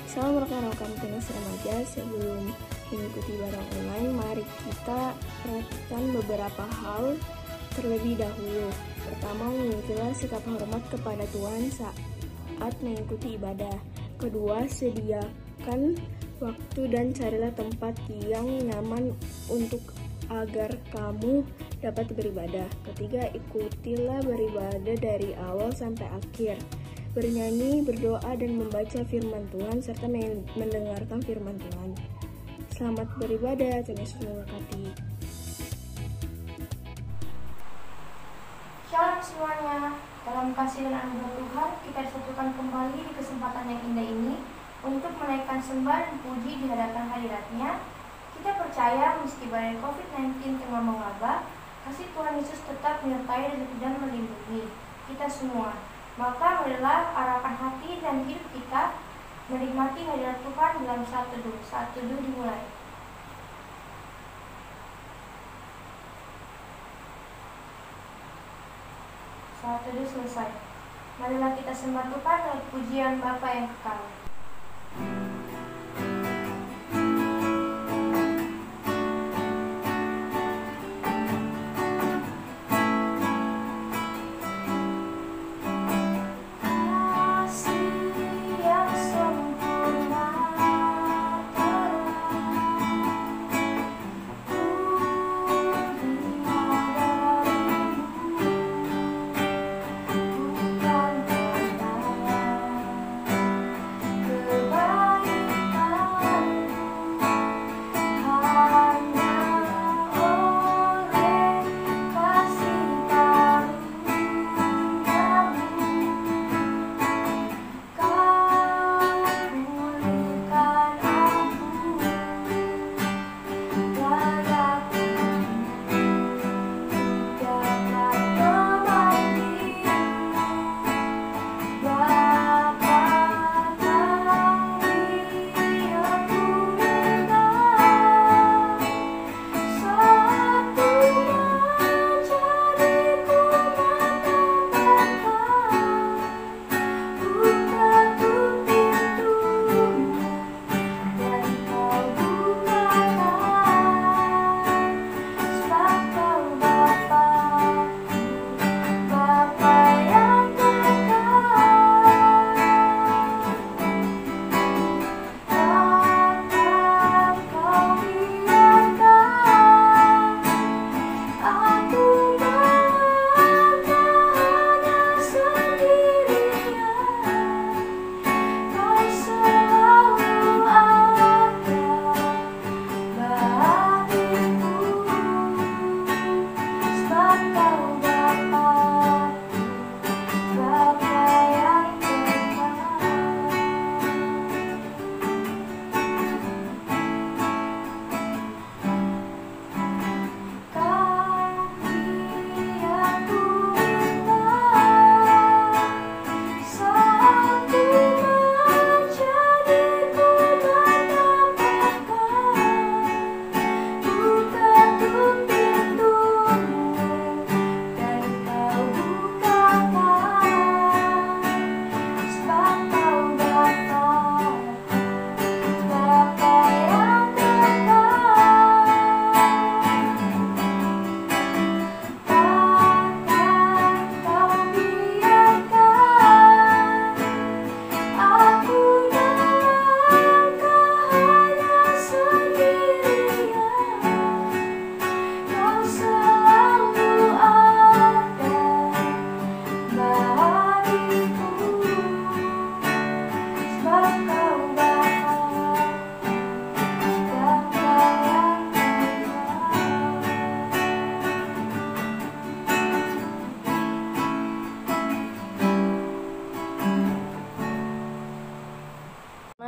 Salam rekan-rekan Tunas Remaja. Sebelum mengikuti ibadah online, mari kita perhatikan beberapa hal terlebih dahulu. Pertama, milikilah sikap hormat kepada Tuhan saat mengikuti ibadah. Kedua, sediakan waktu dan carilah tempat yang nyaman agar kamu dapat beribadah. Ketiga, ikutilah beribadah dari awal sampai akhir. Bernyanyi, berdoa, dan membaca firman Tuhan, serta mendengarkan firman Tuhan. Selamat beribadah, Tuhan Yesus memberkati. Shalom semuanya, dalam kasih dan anugerah Tuhan, kita disatukan kembali di kesempatan yang indah ini untuk menaikkan sembah dan puji di hadapan hadirat-Nya. Kita percaya meski badai COVID-19 tengah mewabah, kasih Tuhan Yesus tetap menyertai dan melindungi kita semua. Maka marilah arahkan hati dan hidup kita menikmati hadirat Tuhan dalam saat teduh. Saat teduh dimulai. Saat teduh selesai. Marilah kita sembah Tuhan dengan pujian Bapa yang kekal.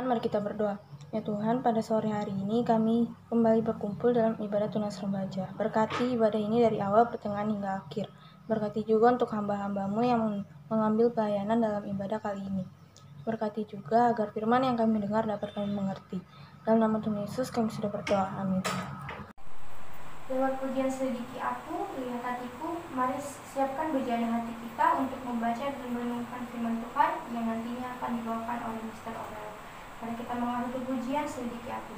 Mari kita berdoa. Ya Tuhan, pada sore hari ini kami kembali berkumpul dalam ibadah Tunas Remaja. Berkati ibadah ini dari awal, pertengahan hingga akhir. Berkati juga untuk hamba-hambamu yang mengambil pelayanan dalam ibadah kali ini. Berkati juga agar firman yang kami dengar dapat kami mengerti. Dalam nama Tuhan Yesus kami sudah berdoa. Amin. Lewat pujian selidiki aku, lihat hatiku, mari siapkan berjalan hati kita untuk membaca dan merenungkan firman Tuhan yang nantinya akan dibawakan oleh Mr. Orel. Mari kita mengaruti pujian selidiki aku.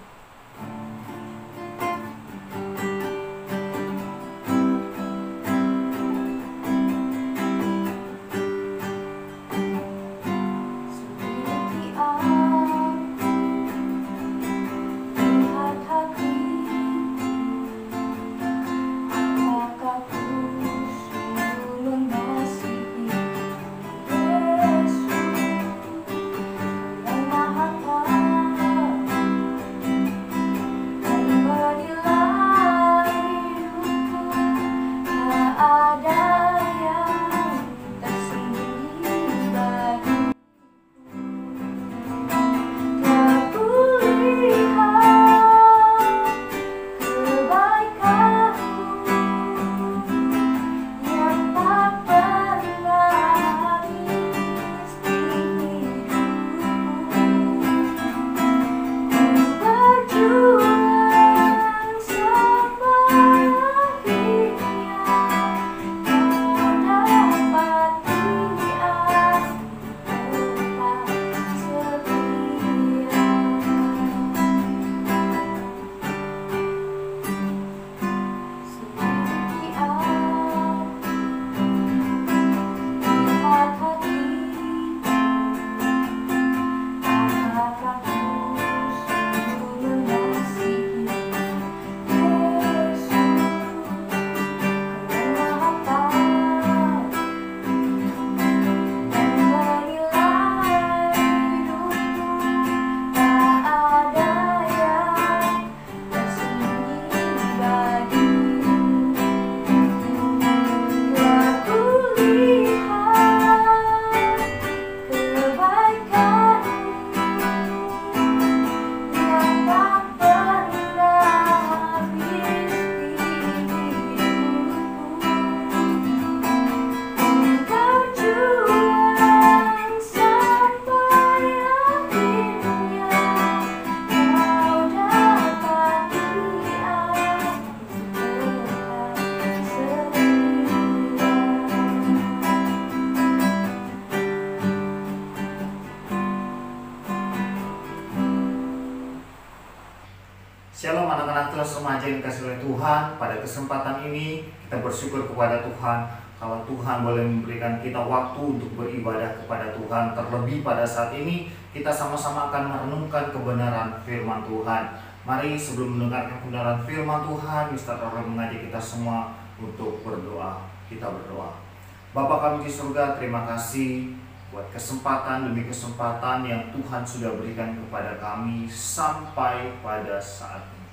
Shalom anak-anak kelas remaja yang dikasihi oleh Tuhan. Pada kesempatan ini kita bersyukur kepada Tuhan kalau Tuhan boleh memberikan kita waktu untuk beribadah kepada Tuhan. Terlebih pada saat ini kita sama-sama akan merenungkan kebenaran firman Tuhan. Mari sebelum mendengarkan kebenaran firman Tuhan, Mister Rory mengajak kita semua untuk berdoa. Kita berdoa. Bapa kami di surga, terima kasih buat kesempatan demi kesempatan yang Tuhan sudah berikan kepada kami sampai pada saat ini.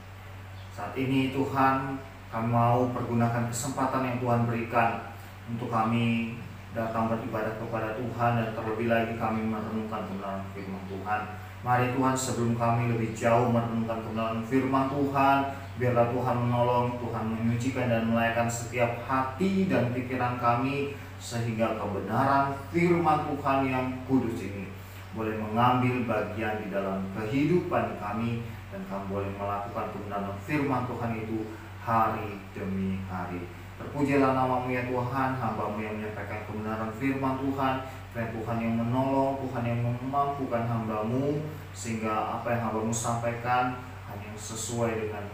Saat ini Tuhan, kami mau pergunakan kesempatan yang Tuhan berikan untuk kami datang beribadah kepada Tuhan, dan terlebih lagi kami merenungkan kebenaran firman Tuhan. Mari Tuhan, sebelum kami lebih jauh merenungkan kebenaran firman Tuhan, biarlah Tuhan menolong, Tuhan menyucikan dan melayakkan setiap hati dan pikiran kami, sehingga kebenaran firman Tuhan yang kudus ini boleh mengambil bagian di dalam kehidupan kami, dan kami boleh melakukan kebenaran firman Tuhan itu hari demi hari. Terpujilah nama-Mu ya Tuhan, hamba-Mu yang menyampaikan kebenaran firman Tuhan, dan Tuhan yang menolong, Tuhan yang memampukan hamba-Mu, sehingga apa yang hamba-Mu sampaikan hanya sesuai dengan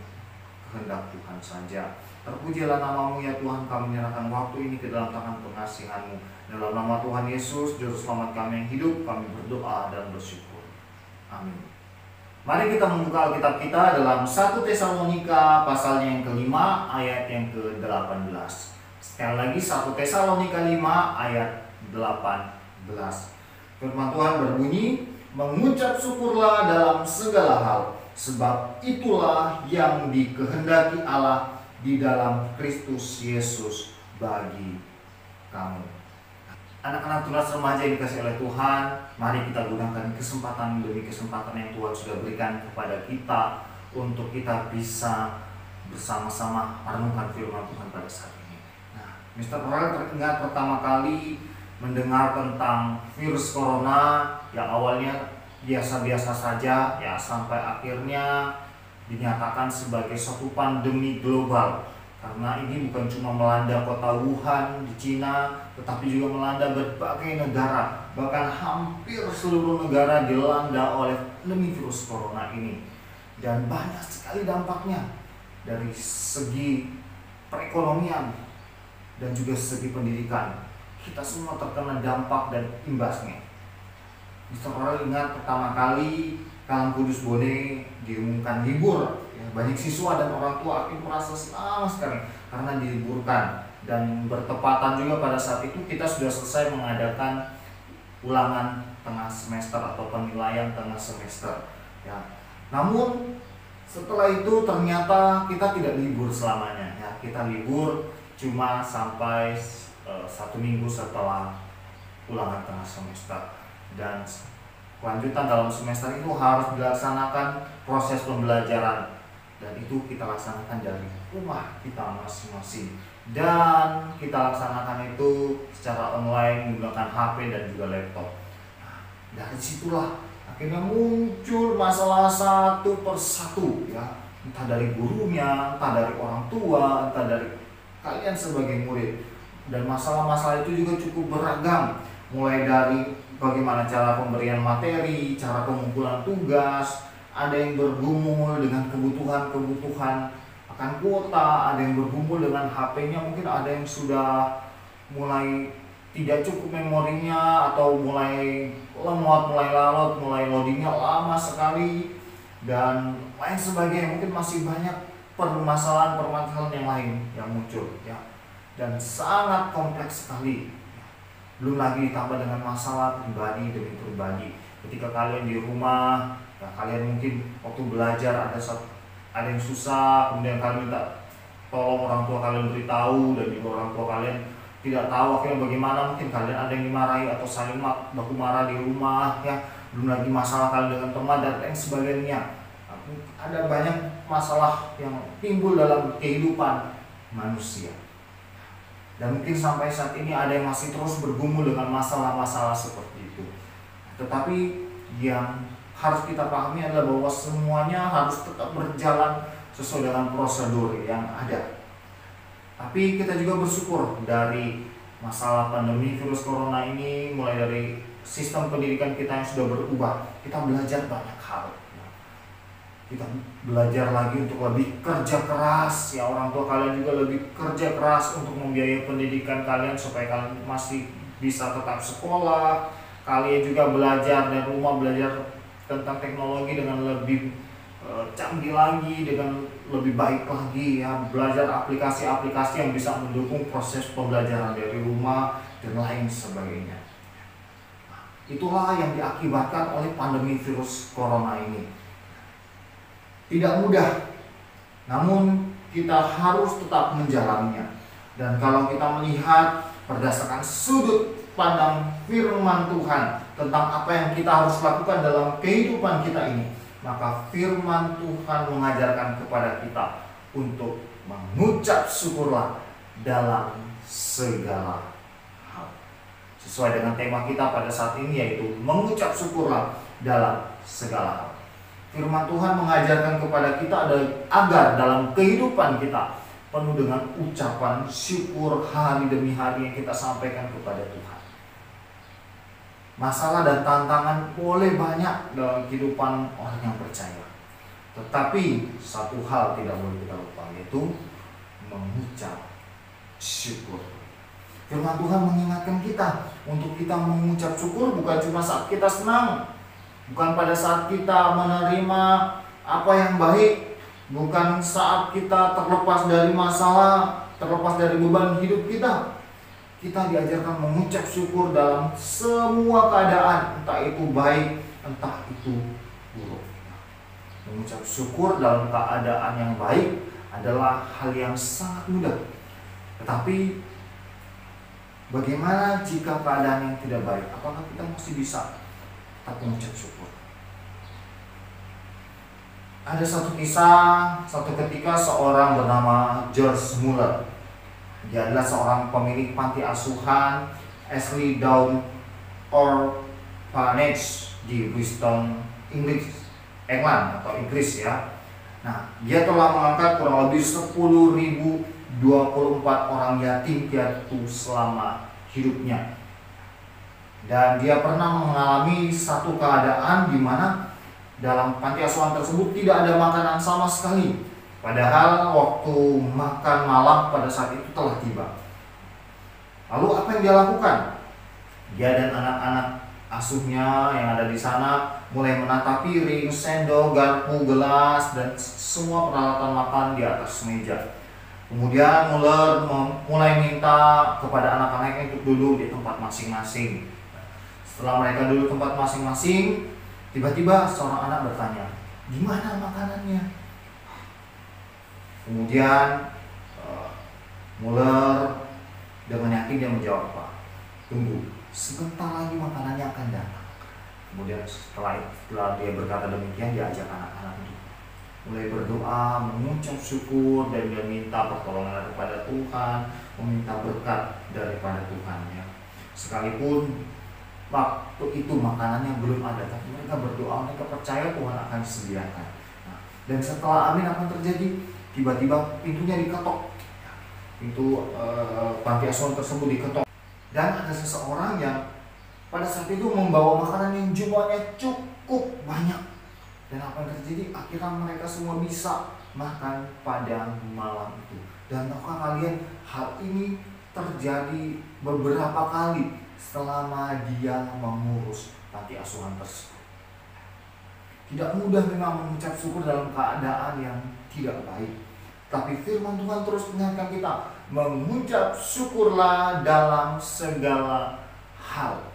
kehendak Tuhan saja. Terpujilah nama-Mu ya Tuhan, kami menyerahkan waktu ini ke dalam tangan pengasihan-Mu. Dalam nama Tuhan Yesus, Juru Selamat kami yang hidup, kami berdoa dan bersyukur. Amin. Mari kita membuka Alkitab kita dalam 1 Tesalonika pasalnya yang kelima ayat yang ke-18. Sekali lagi 1 Tesalonika 5 ayat 18. Firman Tuhan berbunyi, mengucap syukurlah dalam segala hal, sebab itulah yang dikehendaki Allah di dalam Kristus Yesus bagi kamu. Anak-anak tunas remaja yang dikasihi oleh Tuhan, mari kita gunakan kesempatan demi kesempatan yang Tuhan sudah berikan kepada kita untuk kita bisa bersama-sama merenungkan firman Tuhan pada saat ini. Nah, Mister Rory teringat pertama kali mendengar tentang virus corona yang awalnya biasa-biasa saja, ya sampai akhirnya dinyatakan sebagai suatu pandemi global Karena ini bukan cuma melanda kota Wuhan di Cina, tetapi juga melanda berbagai negara. Bahkan hampir seluruh negara dilanda oleh pandemi virus corona ini. Dan banyak sekali dampaknya dari segi perekonomian dan juga segi pendidikan. Kita semua terkena dampak dan imbasnya. Bisa orang ingat pertama kali Kalang Kudus Bone diumumkan libur, ya, banyak siswa dan orang tua akhirnya merasa senang sekali karena diliburkan, dan bertepatan juga pada saat itu kita sudah selesai mengadakan ulangan tengah semester atau penilaian tengah semester, ya. Namun setelah itu ternyata kita tidak libur selamanya, ya. Kita libur cuma sampai 1 minggu setelah ulangan tengah semester, dan kelanjutan dalam semester itu harus dilaksanakan proses pembelajaran, dan itu kita laksanakan dari rumah kita masing-masing, dan kita laksanakan itu secara online menggunakan HP dan juga laptop. Nah, dari situlah akhirnya muncul masalah satu persatu, ya, entah dari gurunya, entah dari orang tua, entah dari kalian sebagai murid. Dan masalah-masalah itu juga cukup beragam, mulai dari bagaimana cara pemberian materi, cara pengumpulan tugas, ada yang bergumul dengan kebutuhan akan kuota, ada yang bergumul dengan HP-nya, mungkin ada yang sudah mulai tidak cukup memorinya, atau mulai lemot, mulai lalot, mulai loadingnya lama sekali, dan lain sebagainya. Mungkin masih banyak permasalahan yang lain yang muncul, ya, dan sangat kompleks sekali. Belum lagi ditambah dengan masalah pribadi demi pribadi. Ketika kalian di rumah, ya, kalian mungkin waktu belajar ada yang susah, kemudian kalian minta tolong orang tua kalian beritahu, dan juga orang tua kalian tidak tahu akhirnya bagaimana. Mungkin kalian ada yang dimarahi atau saling baku marah di rumah, ya. Belum lagi masalah kalian dengan teman dan lain sebagainya. Ada banyak masalah yang timbul dalam kehidupan manusia. Dan mungkin sampai saat ini ada yang masih terus bergumul dengan masalah-masalah seperti itu. Tetapi yang harus kita pahami adalah bahwa semuanya harus tetap berjalan sesuai dengan prosedur yang ada. Tapi kita juga bersyukur dari masalah pandemi virus corona ini, mulai dari sistem pendidikan kita yang sudah berubah, kita belajar banyak hal. Kita belajar lagi untuk lebih kerja keras, ya. Orang tua kalian juga lebih kerja keras untuk membiayai pendidikan kalian supaya kalian masih bisa tetap sekolah. Kalian juga belajar dari rumah, belajar tentang teknologi dengan lebih canggih lagi, dengan lebih baik lagi, ya. Belajar aplikasi-aplikasi yang bisa mendukung proses pembelajaran dari rumah dan lain sebagainya. Itulah yang diakibatkan oleh pandemi virus corona ini. Tidak mudah, namun kita harus tetap menjalaninya. Dan kalau kita melihat berdasarkan sudut pandang firman Tuhan tentang apa yang kita harus lakukan dalam kehidupan kita ini, maka firman Tuhan mengajarkan kepada kita untuk mengucap syukurlah dalam segala hal. Sesuai dengan tema kita pada saat ini, yaitu mengucap syukurlah dalam segala hal. Firman Tuhan mengajarkan kepada kita agar dalam kehidupan kita penuh dengan ucapan syukur hari demi hari yang kita sampaikan kepada Tuhan. Masalah dan tantangan boleh banyak dalam kehidupan orang yang percaya, tetapi satu hal tidak boleh kita lupa, yaitu mengucap syukur. Firman Tuhan mengingatkan kita untuk kita mengucap syukur bukan cuma saat kita senang, bukan pada saat kita menerima apa yang baik, bukan saat kita terlepas dari masalah, terlepas dari beban hidup kita. Kita diajarkan mengucap syukur dalam semua keadaan, entah itu baik, entah itu buruk. Mengucap syukur dalam keadaan yang baik adalah hal yang sangat mudah. Tetapi bagaimana jika keadaan yang tidak baik? Apakah kita masih bisa tetap mengucap syukur? Ada satu kisah, satu ketika seorang bernama George Muller. Dia adalah seorang pemilik panti asuhan Ashley Down Orphanage di Bristol, England atau Inggris, ya. Nah, dia telah mengangkat kurang lebih 10.000 24 orang yatim piatu selama hidupnya. Dan dia pernah mengalami satu keadaan di mana dalam panti asuhan tersebut tidak ada makanan sama sekali. Padahal waktu makan malam pada saat itu telah tiba. Lalu apa yang dia lakukan? Dia dan anak-anak asuhnya yang ada di sana mulai menata piring, sendok, garpu, gelas, dan semua peralatan makan di atas meja. Kemudian mulai minta kepada anak-anaknya untuk duduk di tempat masing-masing. Setelah mereka duduk tempat masing-masing, tiba-tiba seorang anak bertanya, "Gimana makanannya?" Kemudian Muller dengan yakin dia menjawab, "Pak, tunggu, sebentar lagi makanannya akan datang." Kemudian setelah dia berkata demikian, dia ajak anak-anak itu mulai berdoa, mengucap syukur, dan dia minta pertolongan daripada Tuhan, meminta berkat daripada Tuhannya. Sekalipun waktu itu makanannya belum ada, tapi mereka berdoa, mereka percaya Tuhan akan disediakan. Dan setelah amin apa yang terjadi? Tiba-tiba pintunya diketok. Pintu panti asuhan tersebut diketok. Dan ada seseorang yang pada saat itu membawa makanan yang jumlahnya cukup banyak. Dan apa yang terjadi? Akhirnya mereka semua bisa makan pada malam itu. Dan tahukah kalian, hal ini terjadi beberapa kali selama dia mengurus panti asuhan tersebut. Tidak mudah memang mengucap syukur dalam keadaan yang tidak baik. Tapi firman Tuhan terus mengingatkan kita, mengucap syukurlah dalam segala hal.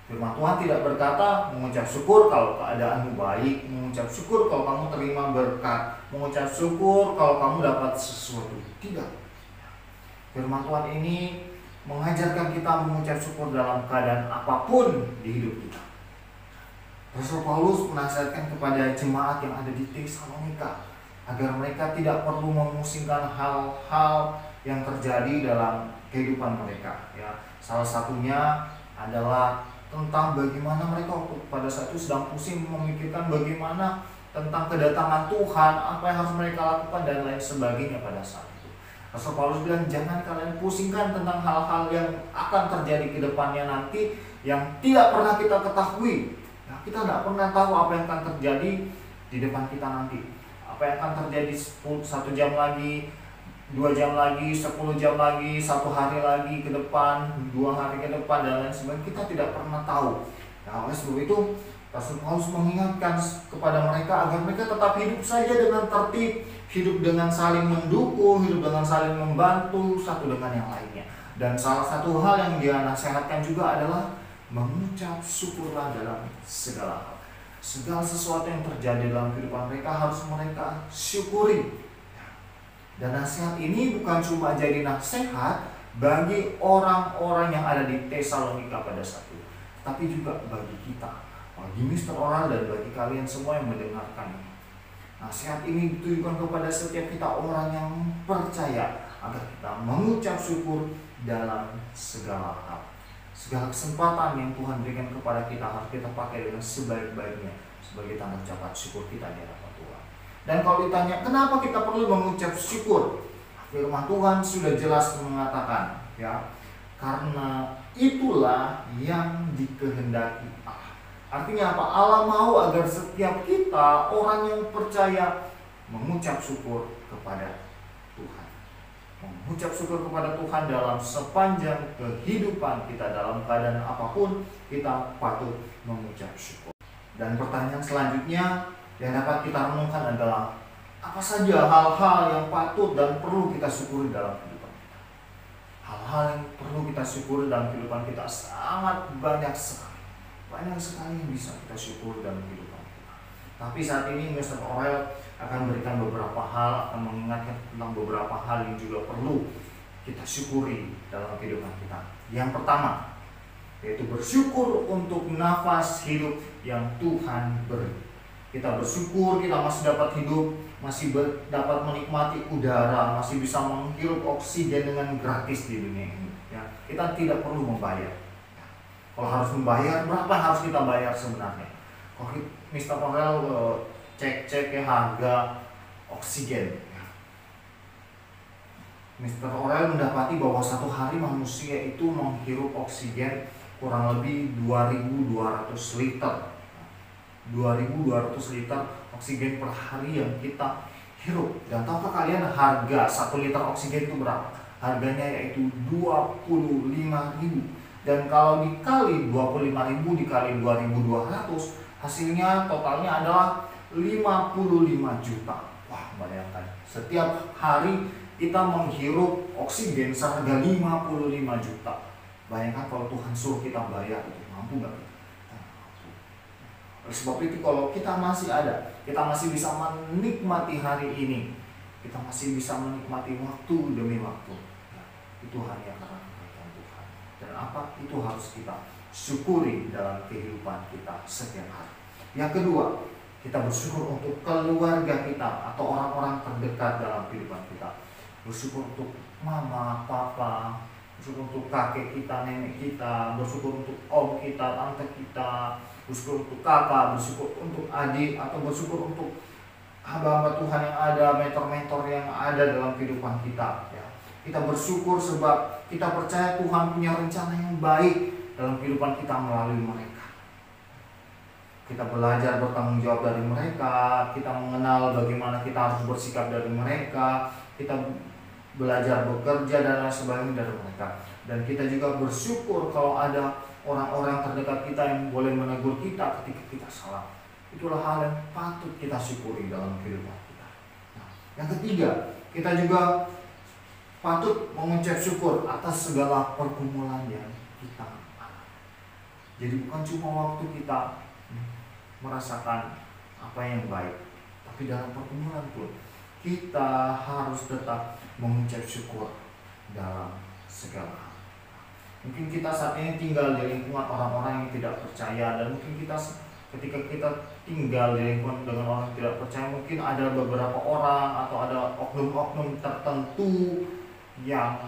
Firman Tuhan tidak berkata mengucap syukur kalau keadaanmu baik, mengucap syukur kalau kamu terima berkat, mengucap syukur kalau kamu dapat sesuatu. Tidak. Firman Tuhan ini mengajarkan kita mengucap syukur dalam keadaan apapun di hidup kita. Rasul Paulus menasihatkan kepada jemaat yang ada di Tesalonika agar mereka tidak perlu memusingkan hal-hal yang terjadi dalam kehidupan mereka. Ya, salah satunya adalah tentang bagaimana mereka pada saat itu sedang pusing memikirkan bagaimana tentang kedatangan Tuhan, apa yang harus mereka lakukan dan lain sebagainya pada saat itu. Rasul Paulus bilang, jangan kalian pusingkan tentang hal-hal yang akan terjadi ke depannya nanti yang tidak pernah kita ketahui. Nah, kita tidak pernah tahu apa yang akan terjadi di depan kita nanti. Apa yang akan terjadi 1 jam lagi, 2 jam lagi, 10 jam lagi, 1 hari lagi ke depan, 2 hari ke depan, dan lain sebagainya. Kita tidak pernah tahu. Nah, oleh sebab itu Rasul Paulus mengingatkan kepada mereka agar mereka tetap hidup saja dengan tertib, hidup dengan saling mendukung, hidup dengan saling membantu satu dengan yang lainnya. Dan salah satu hal yang dia nasihatkan juga adalah mengucap syukurlah dalam segala hal. Segala sesuatu yang terjadi dalam kehidupan mereka harus mereka syukuri. Dan nasihat ini bukan cuma jadi nasihat bagi orang-orang yang ada di Tesalonika pada saat itu, tapi juga bagi kita, bagi Mr. Oral dan bagi kalian semua yang mendengarkan ini. Nasihat ini ditujukan kepada setiap kita orang yang percaya agar kita mengucap syukur dalam segala hal. Segala kesempatan yang Tuhan berikan kepada kita harus kita pakai dengan sebaik-baiknya sebagai tanda ucapan syukur kita di hadapan Tuhan. Dan kalau ditanya kenapa kita perlu mengucap syukur, firman Tuhan sudah jelas mengatakan, ya, karena itulah yang dikehendaki Allah. Artinya apa? Allah mau agar setiap kita orang yang percaya mengucap syukur kepada Tuhan. Mengucap syukur kepada Tuhan dalam sepanjang kehidupan kita, dalam keadaan apapun kita patut mengucap syukur. Dan pertanyaan selanjutnya yang dapat kita renungkan adalah apa saja hal-hal yang patut dan perlu kita syukuri dalam kehidupan kita. Hal-hal yang perlu kita syukuri dalam kehidupan kita sangat banyak sekali. Banyak sekali yang bisa kita syukuri dalam kehidupan kita. Tapi saat ini Mr. Orel akan berikan beberapa hal, akan mengingatkan tentang beberapa hal yang juga perlu kita syukuri dalam kehidupan kita. Yang pertama, yaitu bersyukur untuk nafas hidup yang Tuhan beri. Kita bersyukur kita masih dapat hidup, masih dapat menikmati udara, masih bisa menghirup oksigen dengan gratis di dunia ini. Ya, kita tidak perlu membayar. Kalau harus membayar, berapa harus kita bayar sebenarnya? Kalau Mr. Orel cek ya harga oksigen. Mr. Orel mendapati bahwa satu hari manusia itu menghirup oksigen kurang lebih 2.200 liter. 2.200 liter oksigen per hari yang kita hirup. Dan tahukah kalian harga 1 liter oksigen itu berapa? Harganya yaitu 25.000. Dan kalau dikali 25.000 dikali 2.200, hasilnya totalnya adalah 55 juta. Wah, bayangkan. Setiap hari kita menghirup oksigen seharga 55 juta. Bayangkan kalau Tuhan suruh kita bayar, itu mampu nggak? Oleh sebab itu kalau kita masih ada, kita masih bisa menikmati hari ini, kita masih bisa menikmati waktu demi waktu, ya, itu hanya karena kebaikan Tuhan. Dan apa? Itu harus kita syukuri dalam kehidupan kita setiap hari. Yang kedua, kita bersyukur untuk keluarga kita atau orang-orang terdekat dalam kehidupan kita. Bersyukur untuk mama, papa, bersyukur untuk kakek kita, nenek kita, bersyukur untuk om kita, tante kita, bersyukur untuk kakak, bersyukur untuk adik, atau bersyukur untuk hamba-hamba Tuhan yang ada, mentor-mentor yang ada dalam kehidupan kita. Ya. Kita bersyukur sebab kita percaya Tuhan punya rencana yang baik dalam kehidupan kita melalui mereka. Kita belajar bertanggung jawab dari mereka, kita mengenal bagaimana kita harus bersikap dari mereka, kita belajar bekerja dan lain sebagainya dari mereka. Dan kita juga bersyukur kalau ada orang-orang terdekat kita yang boleh menegur kita ketika kita salah. Itulah hal yang patut kita syukuri dalam kehidupan kita. Nah, yang ketiga, kita juga patut mengucap syukur atas segala pergumulan yang kita alami. Jadi bukan cuma waktu kita merasakan apa yang baik, tapi dalam pergumulan pun kita harus tetap mengucap syukur dalam segala hal. Mungkin kita saat ini tinggal di lingkungan orang-orang yang tidak percaya, dan mungkin kita ketika kita tinggal di lingkungan dengan orang yang tidak percaya, mungkin ada beberapa orang atau ada oknum-oknum tertentu yang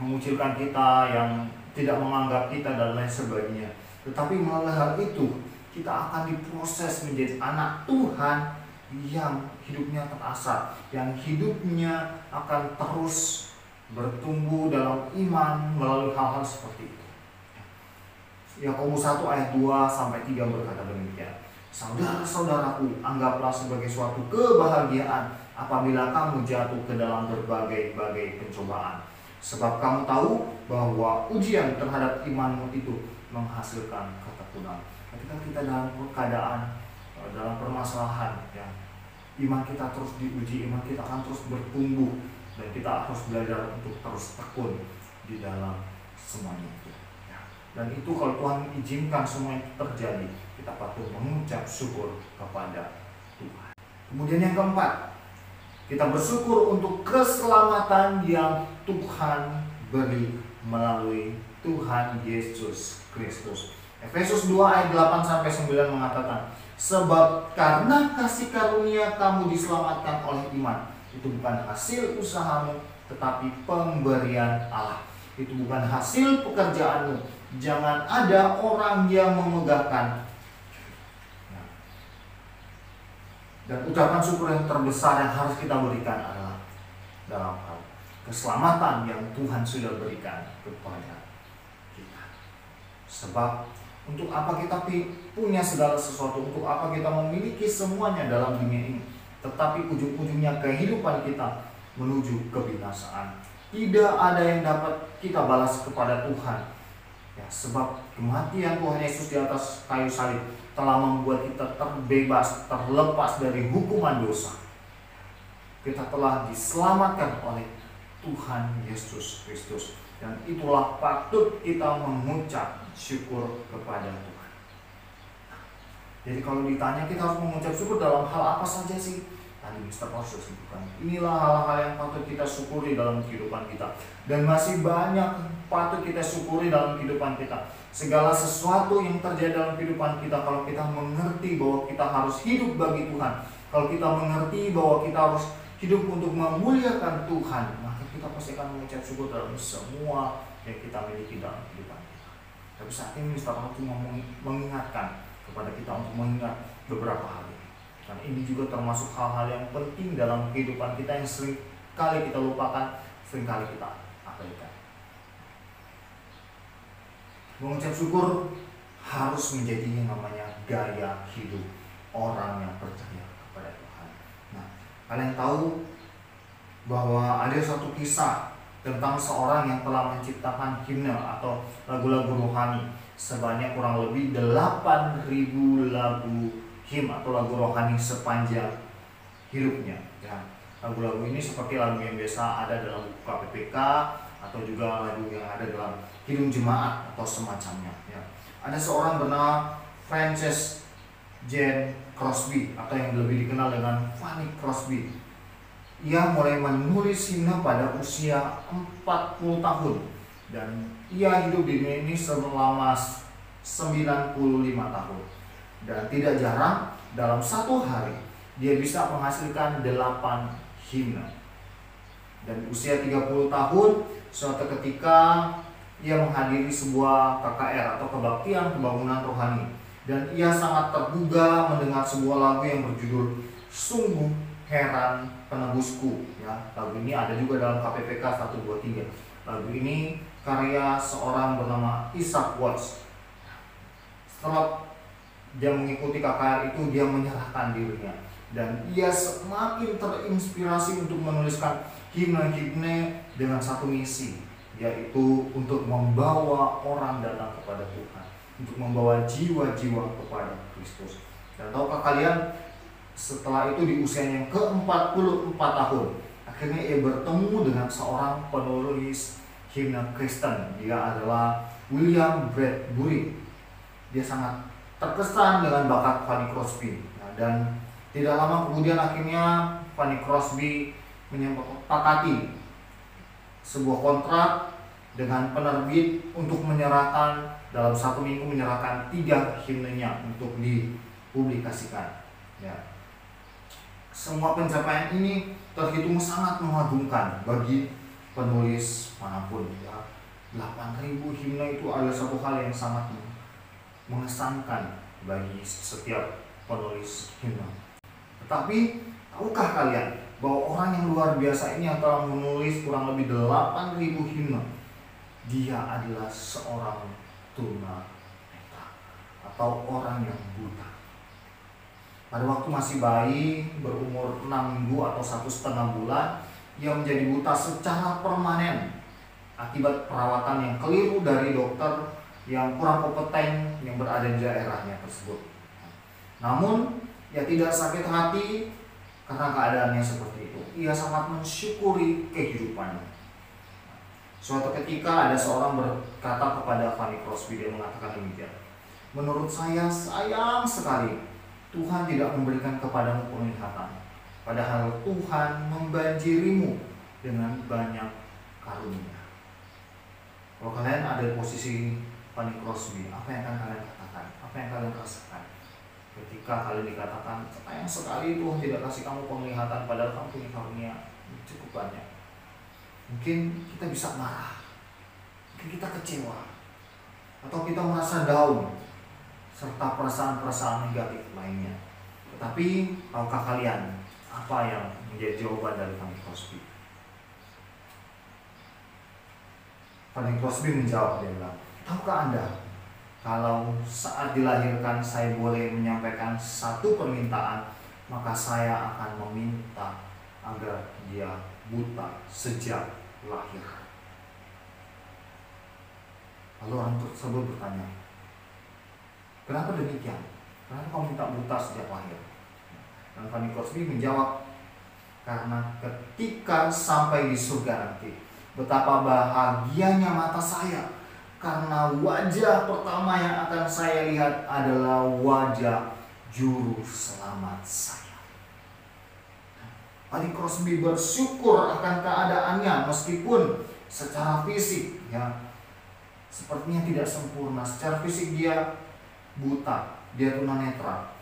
mengucilkan kita, yang tidak menganggap kita dan lain sebagainya. Tetapi melalui hal itu kita akan diproses menjadi anak Tuhan yang hidupnya terasah, yang hidupnya akan terus bertumbuh dalam iman melalui hal-hal seperti itu. Yakobus 1 ayat 2-3 berkata demikian. Saudara-saudaraku, anggaplah sebagai suatu kebahagiaan apabila kamu jatuh ke dalam berbagai-bagai pencobaan. Sebab kamu tahu bahwa ujian terhadap imanmu itu menghasilkan ketekunan. Ketika kita dalam keadaan, dalam permasalahan, ya, iman kita terus diuji, iman kita akan terus bertumbuh. Dan kita harus belajar untuk terus tekun di dalam semuanya itu. Ya. Dan itu kalau Tuhan izinkan semua itu terjadi, kita patut mengucap syukur kepada Tuhan. Kemudian yang keempat, kita bersyukur untuk keselamatan yang Tuhan beri melalui Tuhan Yesus Kristus. Efesus 2 ayat 8-9 mengatakan, sebab karena kasih karunia kamu diselamatkan oleh iman. Itu bukan hasil usahamu, tetapi pemberian Allah. Itu bukan hasil pekerjaanmu. Jangan ada orang yang memegahkan. Dan ucapan syukur yang terbesar yang harus kita berikan adalah dalam hal keselamatan yang Tuhan sudah berikan kepada kita. Sebab untuk apa kita punya segala sesuatu, untuk apa kita memiliki semuanya dalam dunia ini, tetapi ujung-ujungnya kehidupan kita menuju kebinasaan. Tidak ada yang dapat kita balas kepada Tuhan. Ya, sebab kematian Tuhan Yesus di atas kayu salib telah membuat kita terbebas, terlepas dari hukuman dosa. Kita telah diselamatkan oleh Tuhan Yesus Kristus. Dan itulah patut kita mengucap syukur kepada Tuhan. Jadi kalau ditanya kita harus mengucap syukur dalam hal apa saja sih? Tadi Mr. Orel sebutkan. Inilah hal-hal yang patut kita syukuri dalam kehidupan kita. Dan masih banyak patut kita syukuri dalam kehidupan kita. Segala sesuatu yang terjadi dalam kehidupan kita, kalau kita mengerti bahwa kita harus hidup bagi Tuhan, kalau kita mengerti bahwa kita harus hidup untuk memuliakan Tuhan, maka kita pasti akan mengucap syukur dalam semua yang kita miliki dalam kehidupan kita. Tapi saat ini Mr. Orel cuma mengingatkan kepada kita untuk mengingat beberapa hal ini. Dan ini juga termasuk hal-hal yang penting dalam kehidupan kita yang sering kali kita lupakan seringkali kita abaikan. Mengucap syukur harus menjadi yang namanya gaya hidup orang yang percaya kepada Tuhan. Nah, kalian tahu bahwa ada satu kisah tentang seorang yang telah menciptakan himne atau lagu-lagu rohani sebanyak kurang lebih 8.000 lagu him atau lagu rohani sepanjang hidupnya. Ya, lagu-lagu ini seperti lagu yang biasa ada dalam buku KPPK atau juga lagu yang ada dalam Kidung Jemaat atau semacamnya. Ya. Ada seorang bernama Frances Jane Crosby atau yang lebih dikenal dengan Fanny Crosby. Ia mulai menulis himne pada usia 40 tahun dan ia hidup di dunia ini selama 95 tahun. Dan tidak jarang dalam satu hari dia bisa menghasilkan 8 himne. Dan usia 30 tahun suatu ketika ia menghadiri sebuah KKR atau kebaktian pembangunan rohani. Dan ia sangat tergugah mendengar sebuah lagu yang berjudul Sungguh Heran Penebusku. Ya, lagu ini ada juga dalam KPPK 123. Lagu ini karya seorang bernama Isaac Watts. Setelah dia mengikuti KKR itu, dia menyerahkan dirinya dan ia semakin terinspirasi untuk menuliskan himne-himne dengan satu misi, yaitu untuk membawa orang datang kepada Tuhan, untuk membawa jiwa-jiwa kepada Kristus. Dan tahukah kalian, setelah itu di usianya yang ke-44 tahun, akhirnya ia bertemu dengan seorang penulis himne Kristen. Dia adalah William Bradbury. Dia sangat terkesan dengan bakat Fanny Crosby. Nah, dan tidak lama kemudian akhirnya Fanny Crosby menyepakati sebuah kontrak dengan penerbit untuk menyerahkan dalam 1 minggu menyerahkan 3 himnenya untuk dipublikasikan. Ya. Semua pencapaian ini terhitung sangat mengagumkan bagi penulis manapun. Ya. 8.000 himne itu adalah satu hal yang sangat mengesankan bagi setiap penulis himne. Tetapi tahukah kalian bahwa orang yang luar biasa ini yang telah menulis kurang lebih 8.000 himne, dia adalah seorang tunanetra atau orang yang buta. Pada waktu masih bayi berumur 6 minggu atau 1,5 bulan, ia menjadi buta secara permanen akibat perawatan yang keliru dari dokter yang kurang kompeten yang berada di daerahnya tersebut. Namun ia tidak sakit hati karena keadaannya seperti itu. Ia sangat mensyukuri kehidupannya. Suatu ketika ada seorang berkata kepada Fanny Crosby, dia mengatakan demikian, menurut saya sayang sekali Tuhan tidak memberikan kepadamu penglihatan, padahal Tuhan membanjirimu dengan banyak karunia. Kalau kalian ada di posisi Fanny Crosby, apa yang akan kalian katakan? Apa yang kalian rasakan ketika kalian dikatakan sayang sekali Tuhan tidak kasih kamu penglihatan padahal kamu punya karunia cukup banyak? Mungkin kita bisa marah, mungkin kita kecewa, atau kita merasa down serta perasaan-perasaan negatif lainnya. Tetapi tahukah kalian apa yang menjadi jawaban dari Fanny Crosby? Fanny Crosby menjawab, dia bilang, tahukah Anda, kalau saat dilahirkan saya boleh menyampaikan satu permintaan, maka saya akan meminta agar dia buta sejak lahir. Lalu orang tersebut bertanya, kenapa demikian? Kenapa kamu minta buta sejak lahir? Dan Fanny Crosby menjawab, karena ketika sampai di surga nanti, betapa bahagianya mata saya, karena wajah pertama yang akan saya lihat adalah wajah juru selamat saya. Fanny Crosby bersyukur akan keadaannya meskipun secara fisik ya sepertinya tidak sempurna. Secara fisik dia buta, dia tunanetra,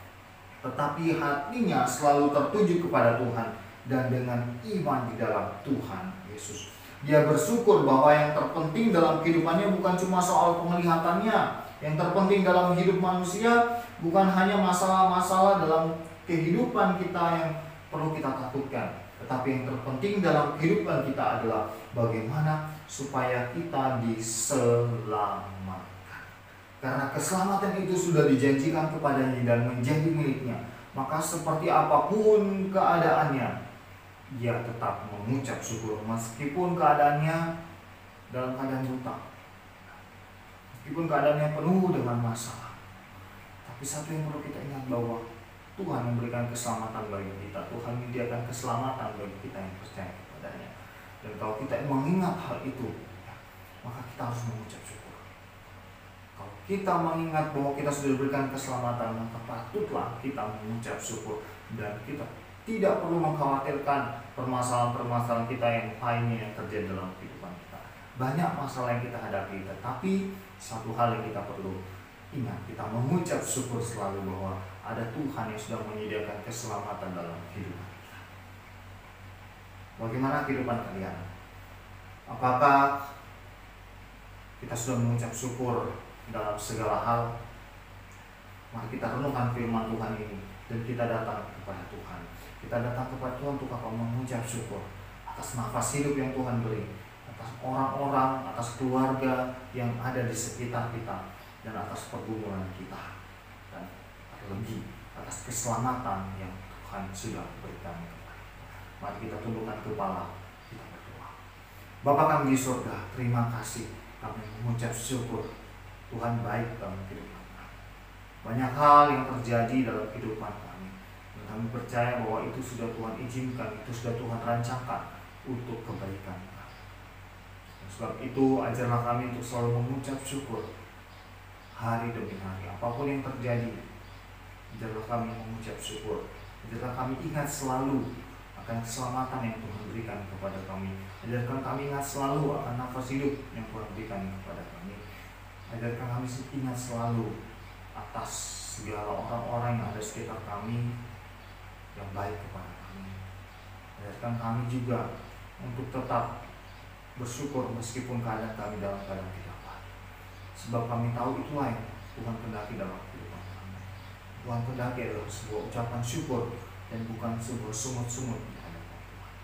tetapi hatinya selalu tertuju kepada Tuhan dan dengan iman di dalam Tuhan Yesus. Dia bersyukur bahwa yang terpenting dalam kehidupannya bukan cuma soal penglihatannya. Yang terpenting dalam hidup manusia bukan hanya masalah-masalah dalam kehidupan kita yang perlu kita takutkan. Tetapi yang terpenting dalam kehidupan kita adalah bagaimana supaya kita diselamatkan. Karena keselamatan itu sudah dijanjikan kepadanya dan menjadi miliknya. Maka seperti apapun keadaannya, dia tetap mengucap syukur meskipun keadaannya dalam keadaan buta, meskipun keadaannya penuh dengan masalah. Tapi satu yang perlu kita ingat bahwa Tuhan memberikan keselamatan bagi kita. Tuhan menyediakan keselamatan bagi kita yang percaya kepadanya. Dan kalau kita mengingat hal itu, maka kita harus mengucap syukur. Kalau kita mengingat bahwa kita sudah diberikan keselamatan, maka patutlah kita mengucap syukur. Dan kita tidak perlu mengkhawatirkan permasalahan-permasalahan kita yang lainnya yang terjadi dalam kehidupan kita. Banyak masalah yang kita hadapi, tetapi satu hal yang kita perlu ingat, kita mengucap syukur selalu bahwa ada Tuhan yang sudah menyediakan keselamatan dalam kehidupan kita. Bagaimana kehidupan kalian? Apakah kita sudah mengucap syukur dalam segala hal? Mari kita renungkan firman Tuhan ini dan kita datang kepada Tuhan. Kita datang kepada Tuhan untuk apa? Mengucap syukur atas nafas hidup yang Tuhan beri, atas orang-orang, atas keluarga yang ada di sekitar kita, dan atas pergumulan kita, dan terlebih atas keselamatan yang Tuhan sudah berikan kepada kita. Mari kita tundukkan kepala, kita berdoa. Bapa kami di surga, terima kasih, kami mengucap syukur Tuhan baik dalam kehidupan kami. Banyak hal yang terjadi dalam kehidupan kami, dan kami percaya bahwa itu sudah Tuhan izinkan, itu sudah Tuhan rancangkan untuk kebaikan kami. Dan sebab itu ajarlah kami untuk selalu mengucap syukur hari demi hari, apapun yang terjadi. Ajarlah kami mengucap syukur. Ajarlah kami ingat selalu akan keselamatan yang Tuhan berikan kepada kami. Ajarkan kami ingat selalu akan nafas hidup yang Tuhan berikan kepada kami. Ajarkan kami ingat selalu atas segala orang-orang yang ada sekitar kami yang baik kepada kami. Ajarkan kami juga untuk tetap bersyukur meskipun keadaan kami dalam keadaan tidak baik. Sebab kami tahu itulah yang Tuhan kendaki dalam kehidupan kami. Tuhan kendaki adalah sebuah ucapan syukur dan bukan sebuah sungut-sungut di hadapan Tuhan.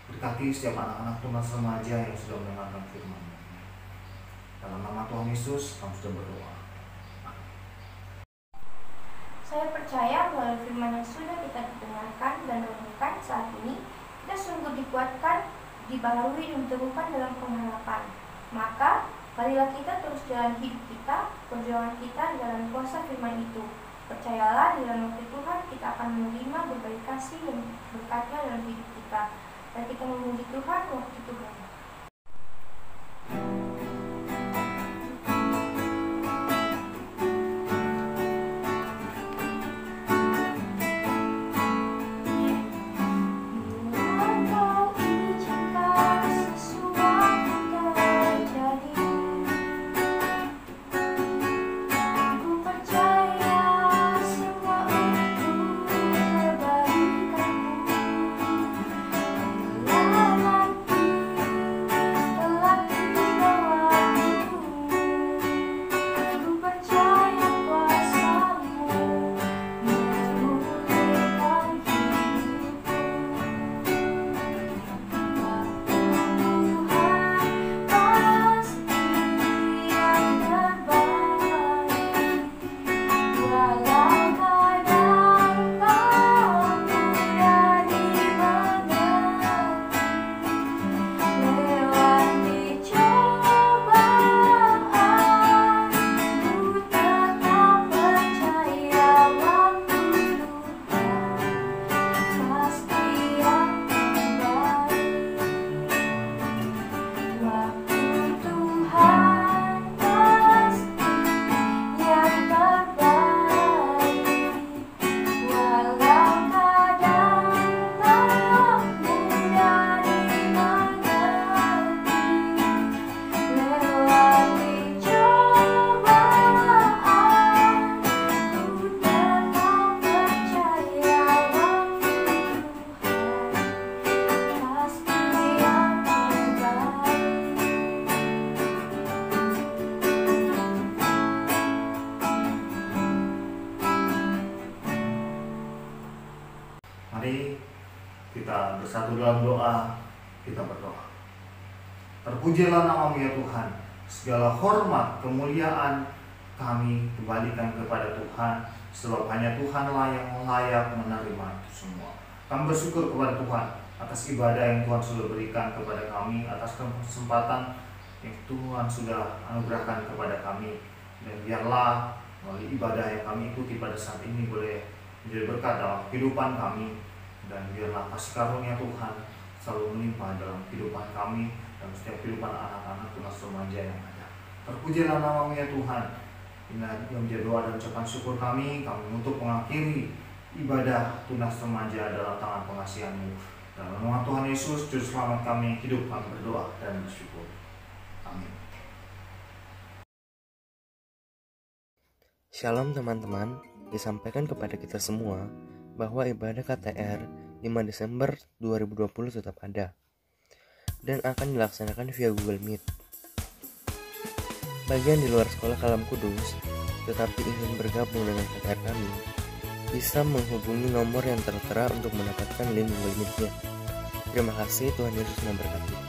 Berkati setiap anak-anak tunas remaja yang sudah mendengarkan firman. Dalam nama Tuhan Yesus kami sudah berdoa. Saya percaya melalui firman yang sudah kita dengarkan dan renungkan saat ini, kita sungguh dikuatkan, dibaharui dan diteguhkan dalam pengharapan. Maka marilah kita terus jalan hidup kita, perjuangan kita dalam kuasa firman itu. Percayalah di dalam waktu Tuhan kita akan menerima berbagai kasih dan berkat-Nya dalam hidup kita. Dan kita memuji Tuhan waktu Tuhan. dalam doa kita berdoa. Terpujilah nama-Mu ya Tuhan. Segala hormat, kemuliaan kami kembalikan kepada Tuhan, sebab hanya Tuhanlah yang layak menerima itu semua. Kami bersyukur kepada Tuhan atas ibadah yang Tuhan sudah berikan kepada kami, atas kesempatan yang Tuhan sudah anugerahkan kepada kami. Dan biarlah melalui ibadah yang kami ikuti pada saat ini boleh menjadi berkat dalam kehidupan kami, dan biarlah kasih karunia Tuhan selalu melimpah dalam kehidupan kami dan setiap kehidupan anak-anak tunas remaja yang ada. Terpujilah nama-Mu ya Tuhan. Inilah yang menjadi doa dan ucapan syukur kami untuk mengakhiri ibadah tunas remaja dalam tangan pengasihan-Mu. Dalam nama Tuhan Yesus, Juru Selamat kami, hidup kami berdoa dan bersyukur. Amin. Shalom teman-teman, disampaikan kepada kita semua bahwa ibadah KTR 5 Desember 2020 tetap ada dan akan dilaksanakan via Google Meet. Bagi yang di luar sekolah Kalam Kudus tetapi ingin bergabung dengan KTR kami, bisa menghubungi nomor yang tertera untuk mendapatkan link Google Meet-nya. Terima kasih, Tuhan Yesus memberkati.